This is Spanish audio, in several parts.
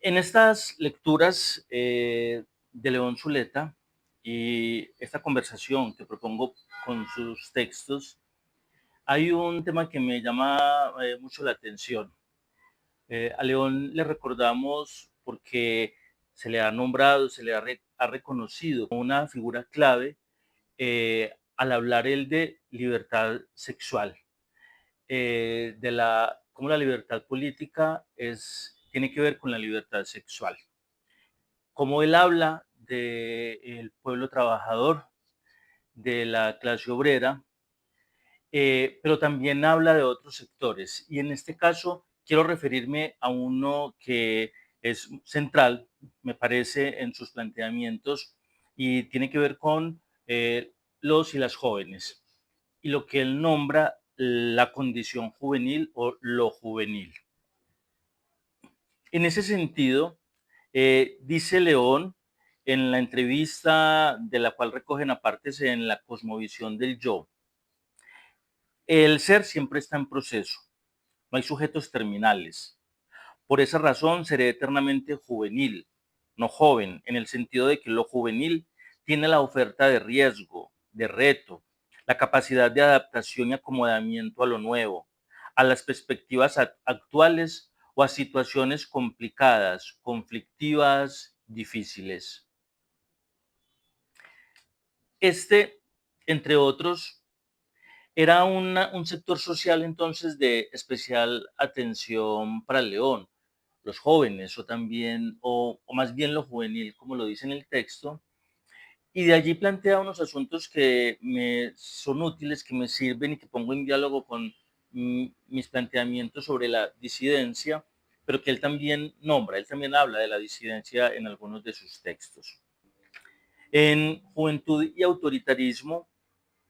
En estas lecturas de León Zuleta y esta conversación que propongo con sus textos, hay un tema que me llama mucho la atención. A León le recordamos porque se le ha nombrado, ha reconocido como una figura clave al hablar él de libertad sexual, cómo la libertad política tiene que ver con la libertad sexual. Como él habla del pueblo trabajador, de la clase obrera, pero también habla de otros sectores. Y en este caso quiero referirme a uno que es central, me parece, en sus planteamientos y tiene que ver con los y las jóvenes y lo que él nombra la condición juvenil o lo juvenil. En ese sentido, dice León en la entrevista de la cual recogen apartes en la cosmovisión del yo, el ser siempre está en proceso, no hay sujetos terminales. Por esa razón seré eternamente juvenil, no joven, en el sentido de que lo juvenil tiene la oferta de riesgo, de reto, la capacidad de adaptación y acomodamiento a lo nuevo, a las perspectivas actuales o a situaciones complicadas, conflictivas, difíciles. Este, entre otros, era un sector social entonces de especial atención para León, los jóvenes o también, o más bien lo juvenil, como lo dice en el texto, y de allí plantea unos asuntos que me son útiles, que me sirven y que pongo en diálogo con mis planteamientos sobre la disidencia, pero que él también nombra, él también habla de la disidencia en algunos de sus textos. En Juventud y Autoritarismo,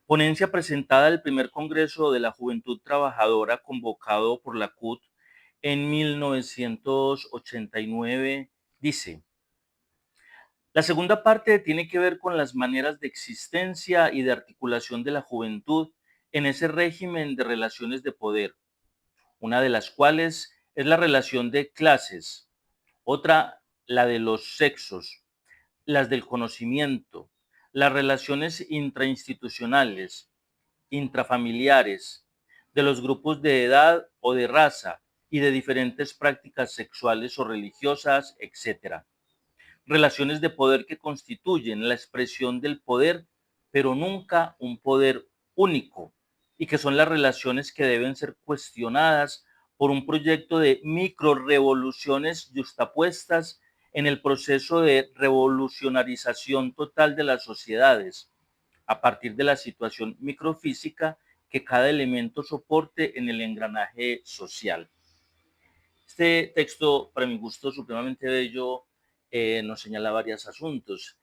ponencia presentada al primer Congreso de la Juventud Trabajadora convocado por la CUT en 1989, dice: la segunda parte tiene que ver con las maneras de existencia y de articulación de la juventud en ese régimen de relaciones de poder, una de las cuales es la relación de clases, otra la de los sexos, las del conocimiento, las relaciones intrainstitucionales, intrafamiliares, de los grupos de edad o de raza y de diferentes prácticas sexuales o religiosas, etcétera. Relaciones de poder que constituyen la expresión del poder, pero nunca un poder único, y que son las relaciones que deben ser cuestionadas por un proyecto de microrevoluciones yuxtapuestas en el proceso de revolucionarización total de las sociedades, a partir de la situación microfísica que cada elemento soporte en el engranaje social. Este texto, para mi gusto, supremamente bello, nos señala varios asuntos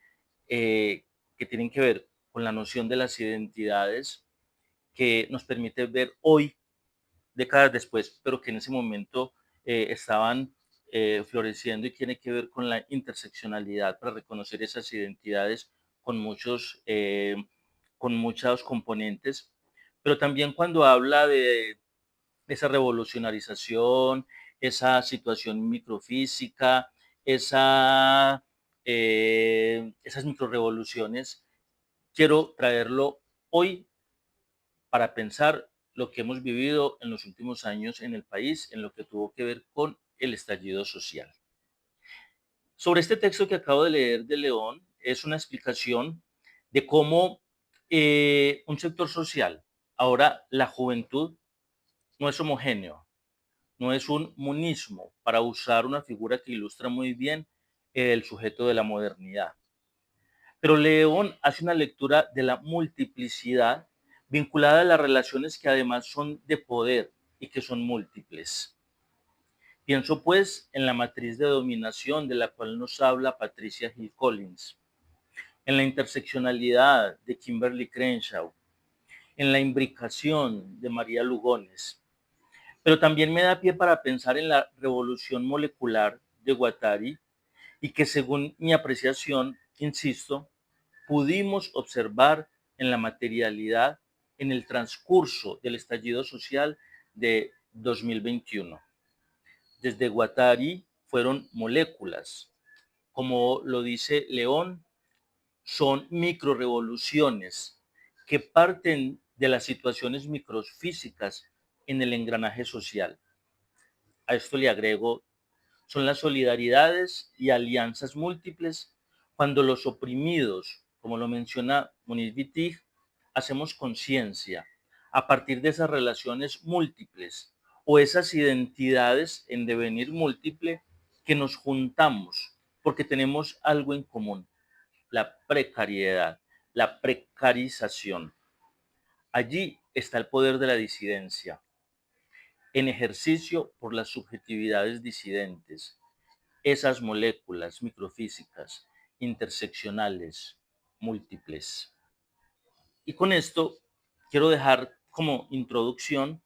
que tienen que ver con la noción de las identidades que nos permite ver hoy, décadas después, pero que en ese momento estaban floreciendo y tiene que ver con la interseccionalidad para reconocer esas identidades con con muchos componentes, pero también cuando habla de esa revolucionarización, esa situación microfísica, esas microrevoluciones, quiero traerlo hoy para pensar lo que hemos vivido en los últimos años en el país, en lo que tuvo que ver con el estallido social. Sobre este texto que acabo de leer de León, es una explicación de cómo un sector social, ahora la juventud, no es homogéneo, no es un monismo, para usar una figura que ilustra muy bien el sujeto de la modernidad. Pero León hace una lectura de la multiplicidad vinculada a las relaciones que además son de poder y que son múltiples. Pienso pues en la matriz de dominación de la cual nos habla Patricia Hill Collins, en la interseccionalidad de Kimberly Crenshaw, en la imbricación de María Lugones, pero también me da pie para pensar en la revolución molecular de Guattari y que según mi apreciación, insisto, pudimos observar en la materialidad en el transcurso del estallido social de 2021. Desde Guattari fueron moléculas. Como lo dice León, son microrevoluciones que parten de las situaciones microfísicas en el engranaje social. A esto le agrego, son las solidaridades y alianzas múltiples cuando los oprimidos, como lo menciona Moniz Wittig, hacemos conciencia a partir de esas relaciones múltiples o esas identidades en devenir múltiple que nos juntamos porque tenemos algo en común, la precariedad, la precarización. Allí está el poder de la disidencia, en ejercicio por las subjetividades disidentes, esas moléculas microfísicas, interseccionales, múltiples. Y con esto quiero dejar como introducción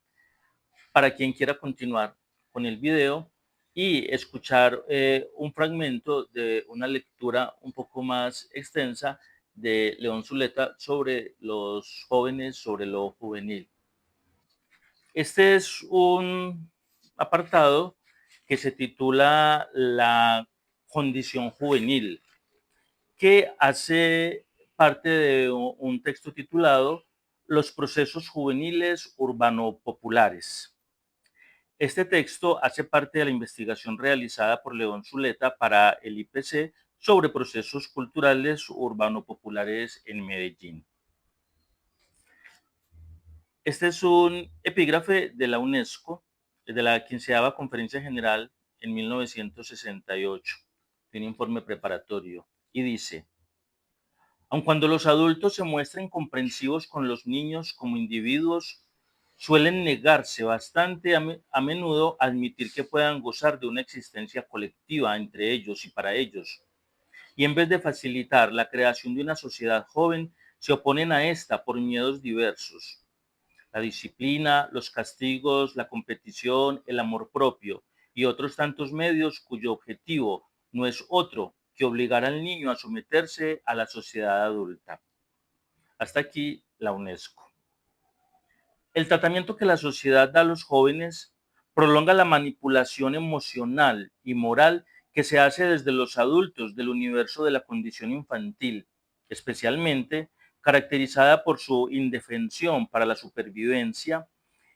para quien quiera continuar con el video y escuchar un fragmento de una lectura un poco más extensa de León Zuleta sobre los jóvenes, sobre lo juvenil. Este es un apartado que se titula La condición juvenil, que hace parte de un texto titulado Los procesos juveniles urbano-populares. Este texto hace parte de la investigación realizada por León Zuleta para el IPC sobre procesos culturales urbano-populares en Medellín. Este es un epígrafe de la UNESCO, de la 15ª Conferencia General en 1968, de un informe preparatorio, y dice: aun cuando los adultos se muestren comprensivos con los niños como individuos, suelen negarse bastante a menudo a admitir que puedan gozar de una existencia colectiva entre ellos y para ellos. Y en vez de facilitar la creación de una sociedad joven, se oponen a esta por miedos diversos. La disciplina, los castigos, la competición, el amor propio y otros tantos medios cuyo objetivo no es otro que obligar al niño a someterse a la sociedad adulta. Hasta aquí la UNESCO. El tratamiento que la sociedad da a los jóvenes prolonga la manipulación emocional y moral que se hace desde los adultos del universo de la condición infantil, especialmente caracterizada por su indefensión para la supervivencia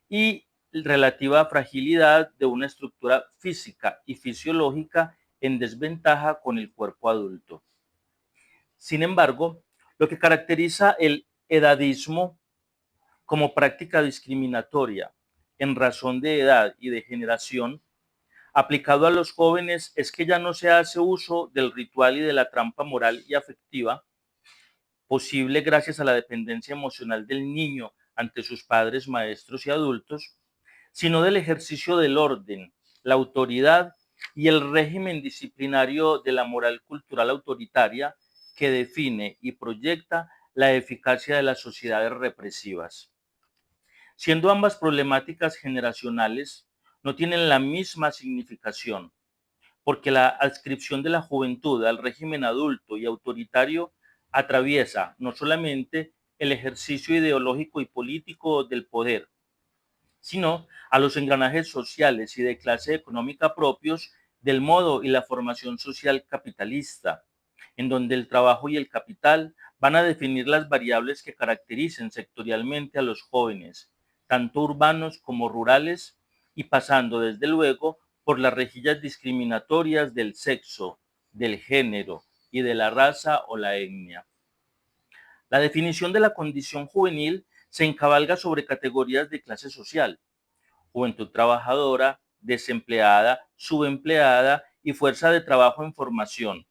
y relativa fragilidad de una estructura física y fisiológica en desventaja con el cuerpo adulto. Sin embargo, lo que caracteriza el edadismo como práctica discriminatoria en razón de edad y de generación aplicado a los jóvenes es que ya no se hace uso del ritual y de la trampa moral y afectiva, posible gracias a la dependencia emocional del niño ante sus padres, maestros y adultos, sino del ejercicio del orden, la autoridad y el régimen disciplinario de la moral cultural autoritaria que define y proyecta la eficacia de las sociedades represivas. Siendo ambas problemáticas generacionales, no tienen la misma significación, porque la adscripción de la juventud al régimen adulto y autoritario atraviesa no solamente el ejercicio ideológico y político del poder, sino a los engranajes sociales y de clase económica propios del modo y la formación social capitalista, en donde el trabajo y el capital van a definir las variables que caractericen sectorialmente a los jóvenes, tanto urbanos como rurales, y pasando desde luego por las rejillas discriminatorias del sexo, del género y de la raza o la etnia. La definición de la condición juvenil se encabalga sobre categorías de clase social: juventud trabajadora, desempleada, subempleada y fuerza de trabajo en formación,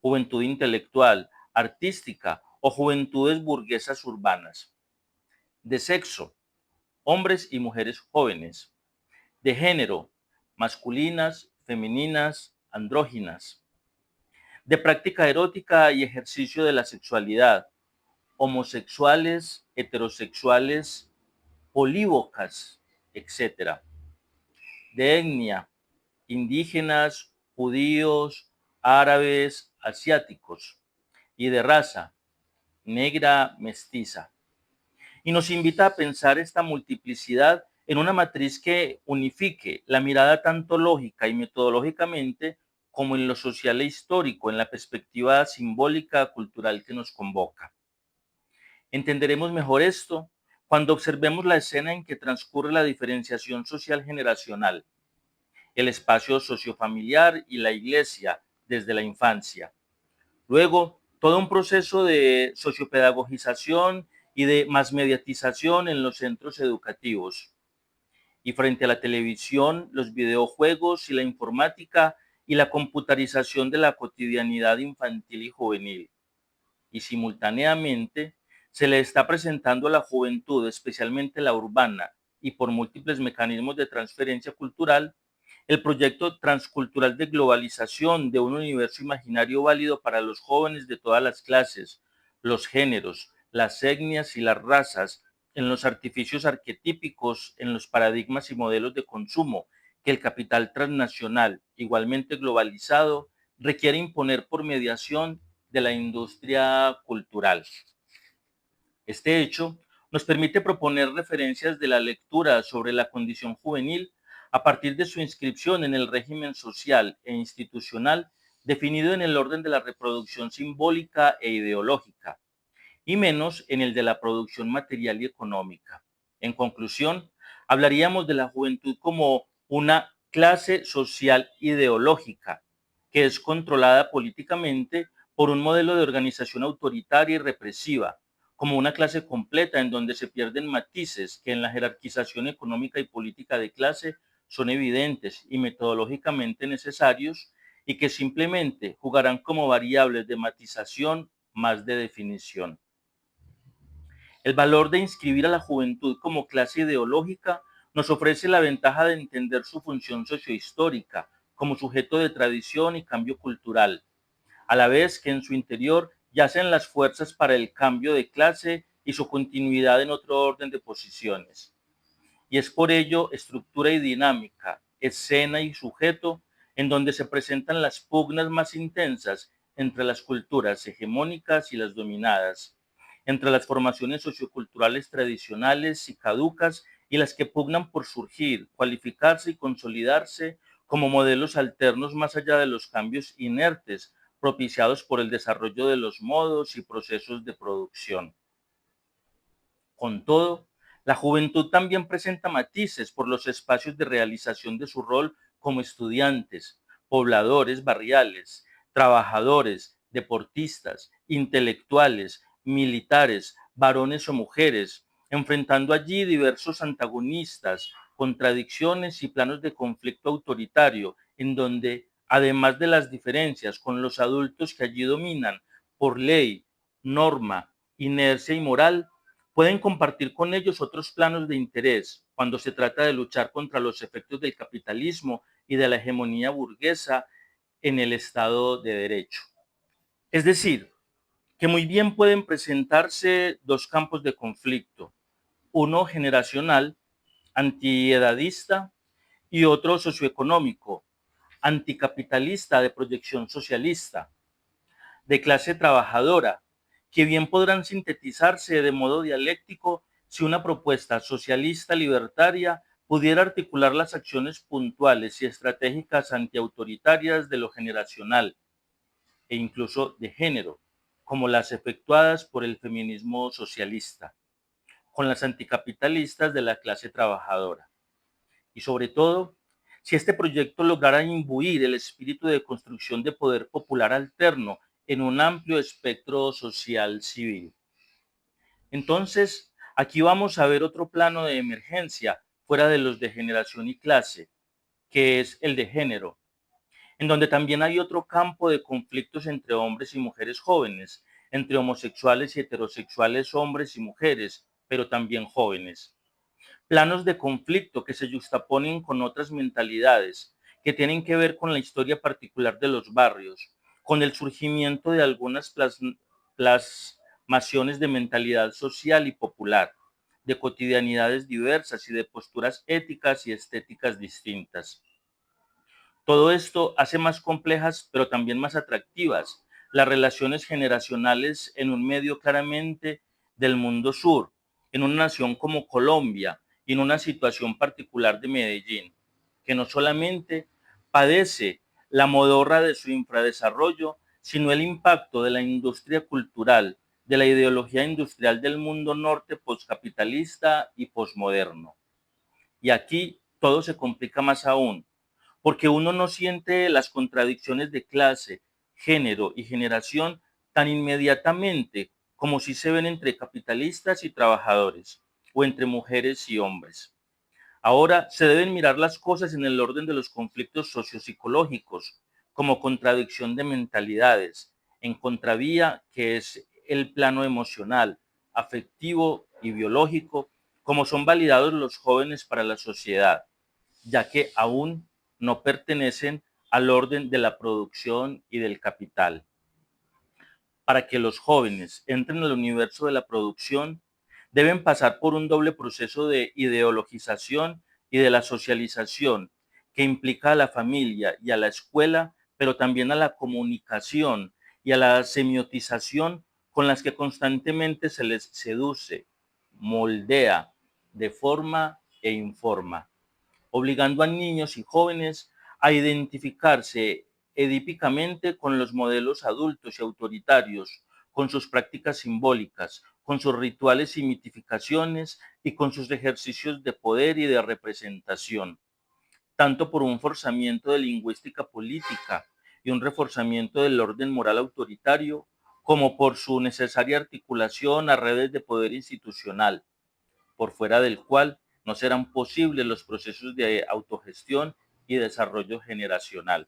juventud intelectual, artística o juventudes burguesas urbanas. De sexo, hombres y mujeres jóvenes. De género, masculinas, femeninas, andróginas. De práctica erótica y ejercicio de la sexualidad, homosexuales, heterosexuales, polívocas, etc. De etnia, indígenas, judíos, árabes, asiáticos. Y de raza, negra, mestiza. Y nos invita a pensar esta multiplicidad en una matriz que unifique la mirada tanto lógica y metodológicamente como en lo social e histórico, en la perspectiva simbólica cultural que nos convoca. Entenderemos mejor esto cuando observemos la escena en que transcurre la diferenciación social generacional, el espacio sociofamiliar y la iglesia desde la infancia. Luego, todo un proceso de sociopedagogización y de masmediatización en los centros educativos. Y frente a la televisión, los videojuegos y la informática y la computarización de la cotidianidad infantil y juvenil. Y simultáneamente se le está presentando a la juventud, especialmente la urbana, y por múltiples mecanismos de transferencia cultural, el proyecto transcultural de globalización de un universo imaginario válido para los jóvenes de todas las clases, los géneros, las etnias y las razas, en los artificios arquetípicos, en los paradigmas y modelos de consumo que el capital transnacional, igualmente globalizado, requiere imponer por mediación de la industria cultural. Este hecho nos permite proponer referencias de la lectura sobre la condición juvenil a partir de su inscripción en el régimen social e institucional definido en el orden de la reproducción simbólica e ideológica, y menos en el de la producción material y económica. En conclusión, hablaríamos de la juventud como una clase social ideológica que es controlada políticamente por un modelo de organización autoritaria y represiva, como una clase completa en donde se pierden matices que en la jerarquización económica y política de clase son evidentes y metodológicamente necesarios y que simplemente jugarán como variables de matización más de definición. El valor de inscribir a la juventud como clase ideológica nos ofrece la ventaja de entender su función sociohistórica como sujeto de tradición y cambio cultural, a la vez que en su interior yacen las fuerzas para el cambio de clase y su continuidad en otro orden de posiciones. Y es por ello estructura y dinámica, escena y sujeto, en donde se presentan las pugnas más intensas entre las culturas hegemónicas y las dominadas, entre las formaciones socioculturales tradicionales y caducas y las que pugnan por surgir, cualificarse y consolidarse como modelos alternos más allá de los cambios inertes propiciados por el desarrollo de los modos y procesos de producción. Con todo, la juventud también presenta matices por los espacios de realización de su rol como estudiantes, pobladores barriales, trabajadores, deportistas, intelectuales, militares, varones o mujeres, enfrentando allí diversos antagonistas, contradicciones y planos de conflicto autoritario, en donde, además de las diferencias con los adultos que allí dominan por ley, norma, inercia y moral, pueden compartir con ellos otros planos de interés cuando se trata de luchar contra los efectos del capitalismo y de la hegemonía burguesa en el Estado de Derecho. Es decir, que muy bien pueden presentarse dos campos de conflicto, uno generacional, antiedadista, y otro socioeconómico, anticapitalista de proyección socialista, de clase trabajadora, que bien podrán sintetizarse de modo dialéctico si una propuesta socialista libertaria pudiera articular las acciones puntuales y estratégicas antiautoritarias de lo generacional e incluso de género, como las efectuadas por el feminismo socialista, con las anticapitalistas de la clase trabajadora. Y sobre todo, si este proyecto lograra imbuir el espíritu de construcción de poder popular alterno en un amplio espectro social civil. Entonces, aquí vamos a ver otro plano de emergencia fuera de los de generación y clase, que es el de género, en donde también hay otro campo de conflictos entre hombres y mujeres jóvenes, entre homosexuales y heterosexuales hombres y mujeres, pero también jóvenes. Planos de conflicto que se juxtaponen con otras mentalidades, que tienen que ver con la historia particular de los barrios, con el surgimiento de algunas plasmaciones de mentalidad social y popular, de cotidianidades diversas y de posturas éticas y estéticas distintas. Todo esto hace más complejas, pero también más atractivas, las relaciones generacionales en un medio claramente del mundo sur, en una nación como Colombia, y en una situación particular de Medellín, que no solamente padece la modorra de su infradesarrollo, sino el impacto de la industria cultural, de la ideología industrial del mundo norte postcapitalista y posmoderno. Y aquí todo se complica más aún, porque uno no siente las contradicciones de clase, género y generación tan inmediatamente como si se ven entre capitalistas y trabajadores, o entre mujeres y hombres. Ahora se deben mirar las cosas en el orden de los conflictos sociopsicológicos, como contradicción de mentalidades, en contravía que es el plano emocional, afectivo y biológico, como son validados los jóvenes para la sociedad, ya que aún no pertenecen al orden de la producción y del capital. Para que los jóvenes entren al universo de la producción, deben pasar por un doble proceso de ideologización y de la socialización que implica a la familia y a la escuela, pero también a la comunicación y a la semiotización con las que constantemente se les seduce, moldea, deforma e informa, obligando a niños y jóvenes a identificarse edípicamente con los modelos adultos y autoritarios, con sus prácticas simbólicas, con sus rituales y mitificaciones y con sus ejercicios de poder y de representación, tanto por un forzamiento de lingüística política y un reforzamiento del orden moral autoritario, como por su necesaria articulación a redes de poder institucional, por fuera del cual no serán posibles los procesos de autogestión y desarrollo generacional.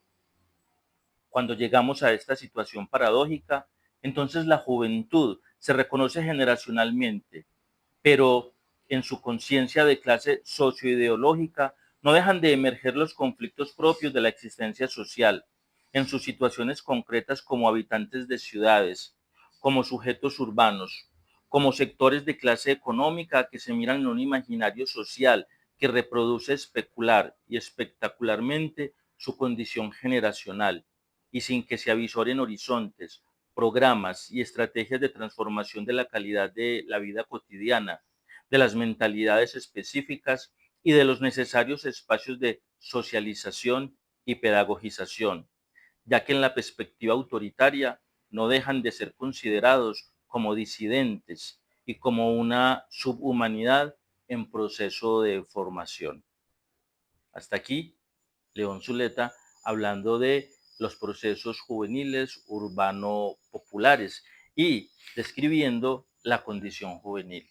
Cuando llegamos a esta situación paradójica, entonces la juventud se reconoce generacionalmente, pero en su conciencia de clase socioideológica no dejan de emerger los conflictos propios de la existencia social, en sus situaciones concretas como habitantes de ciudades, como sujetos urbanos, como sectores de clase económica que se miran en un imaginario social que reproduce especular y espectacularmente su condición generacional, y sin que se avisoren horizontes, programas y estrategias de transformación de la calidad de la vida cotidiana, de las mentalidades específicas y de los necesarios espacios de socialización y pedagogización, ya que en la perspectiva autoritaria no dejan de ser considerados como disidentes y como una subhumanidad en proceso de formación. Hasta aquí, León Zuleta, hablando de los procesos juveniles urbano-populares y describiendo la condición juvenil.